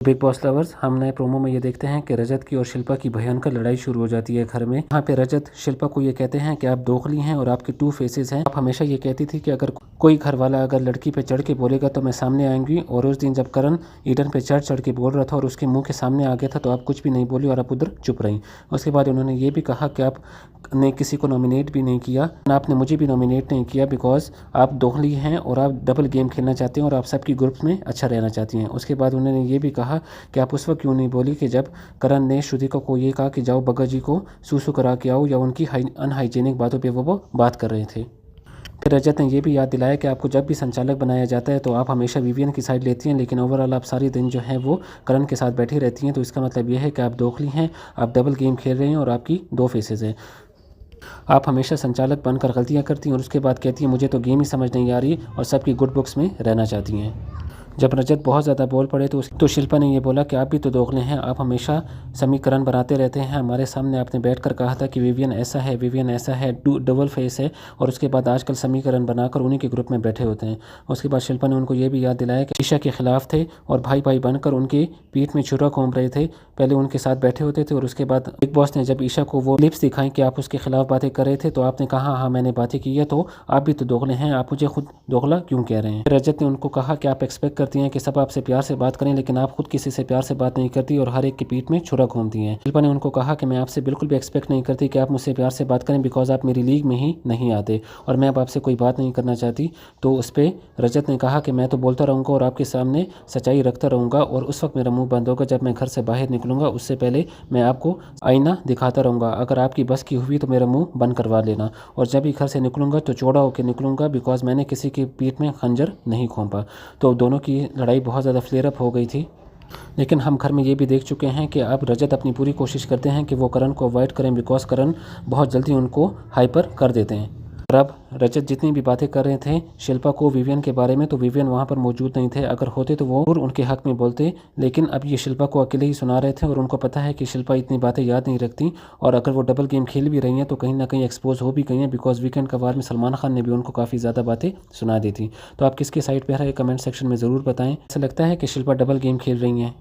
Big boss lovers, हम नए promo में ये देखते हैं कि रजत की और शिल्पा की भयंकर लड़ाई शुरू हो जाती है घर में। यहाँ पे रजत शिल्पा को ये कहते हैं कि आप दोगली हैं और आपके टू फेसेस हैं। आप हमेशा ये कहती थी कि अगर कोई घर वाला अगर लड़की पे चढ़ के बोलेगा तो मैं सामने आएंगी, और उस दिन जब करण ईडन पे चढ़ के बोल रहा था और उसके मुंह के सामने आ गया था तो आप कुछ भी नहीं बोली और आप उधर चुप रही। उसके बाद उन्होंने ये भी कहा कि आपने किसी को नॉमिनेट भी नहीं किया, आपने मुझे भी नॉमिनेट नहीं किया बिकॉज आप दोगली हैं और आप डबल गेम खेलना चाहते हैं और आप सबकी ग्रुप में अच्छा रहना चाहती हैं। उसके बाद उन्होंने ये भी कहा कि आप उस वक्त क्यों नहीं बोली कि जब करण ने श्रुतिका को ये कहा कि जाओ बग्गा जी को सूसू करा के आओ, या उनकी अनहाइजीनिक बातों पे वो बात कर रहे थे। फिर रजत ने यह भी याद दिलाया कि आपको जब भी संचालक बनाया जाता है तो आप हमेशा विवियन की साइड लेती हैं, लेकिन ओवरऑल आप सारी दिन जो है वो करण के साथ बैठी रहती हैं। तो इसका मतलब यह है कि आप दोगली हैं, आप डबल गेम खेल रहे हैं और आपकी दो फेसेस हैं। आप हमेशा संचालक बनकर गलतियां करती हैं और उसके बाद कहती हैं मुझे तो गेम ही समझ नहीं आ रही, और सबकी गुड बुक्स में रहना चाहती हैं। जब रजत बहुत ज़्यादा बोल पड़े तो शिल्पा ने ये बोला कि आप भी तो दोगले हैं, आप हमेशा समीकरण बनाते रहते हैं। हमारे सामने आपने बैठकर कहा था कि विवियन ऐसा है, विवियन ऐसा है, डबल फेस है, और उसके बाद आजकल समीकरण बनाकर उन्हीं के ग्रुप में बैठे होते हैं। उसके बाद शिल्पा ने उनको ये भी याद दिलाया कि ईशा के खिलाफ थे और भाई भाई बनकर उनके पीठ में छुरा घूम रहे थे। पहले उनके साथ बैठे होते थे और उसके बाद बिग बॉस ने जब ईशा को वो क्लिप्स दिखाई कि आप उसके खिलाफ बातें कर रहे थे तो आपने कहा हाँ मैंने बातें की है, तो आप भी तो दोगले हैं, आप मुझे खुद दोगला क्यों कह रहे हैं। रजत ने उनको कहा कि आप एक्सपेक्ट करती हैं कि सब आपसे प्यार से बात करें, लेकिन आप खुद किसी से प्यार से बात नहीं करती और हर एक की पीठ में छुरा घूमती हैं। शिल्पा ने उनको कहा कि मैं आपसे बिल्कुल भी एक्सपेक्ट नहीं करती कि आप मुझसे प्यार से बात करें बिकॉज आप मेरी लीग में ही नहीं आते और मैं अब आपसे कोई बात नहीं करना चाहती। तो उस पर रजत ने कहा कि मैं तो बोलता रहूँगा और आपके सामने सच्चाई रखता रहूँगा, और उस वक्त मेरा मुंह बंद होगा जब मैं घर से बाहर निकलूँगा, उससे पहले मैं आपको आईना दिखाता रहूँगा। अगर आपकी बस की हुई तो मेरा मुँह बंद करवा लेना, और जब भी घर से निकलूँगा तो चौड़ा होकर निकलूँगा बिकॉज मैंने किसी की पीठ में खंजर नहीं घोंपा। तो दोनों की लड़ाई बहुत ज़्यादा फ्लेयर अप हो गई थी। लेकिन हम घर में ये भी देख चुके हैं कि अब रजत अपनी पूरी कोशिश करते हैं कि वो करण को अवॉइड करें बिकॉज करण बहुत जल्दी उनको हाइपर कर देते हैं। और अब रजत जितनी भी बातें कर रहे थे शिल्पा को विवियन के बारे में, तो विवियन वहाँ पर मौजूद नहीं थे। अगर होते तो वो उनके हक में बोलते, लेकिन अब ये शिल्पा को अकेले ही सुना रहे थे और उनको पता है कि शिल्पा इतनी बातें याद नहीं रखती, और अगर वो डबल गेम खेल भी रही हैं तो कहीं ना कहीं एक्सपोज हो भी गई हैं बिकॉज वीकेंड का वार में सलमान खान ने भी उनको काफ़ी ज़्यादा बातें सुना दी थी। तो आप किसके साइड पर है कमेंट सेक्शन में ज़रूर बताएं। ऐसा लगता है कि शिल्पा डबल गेम खेल रही हैं।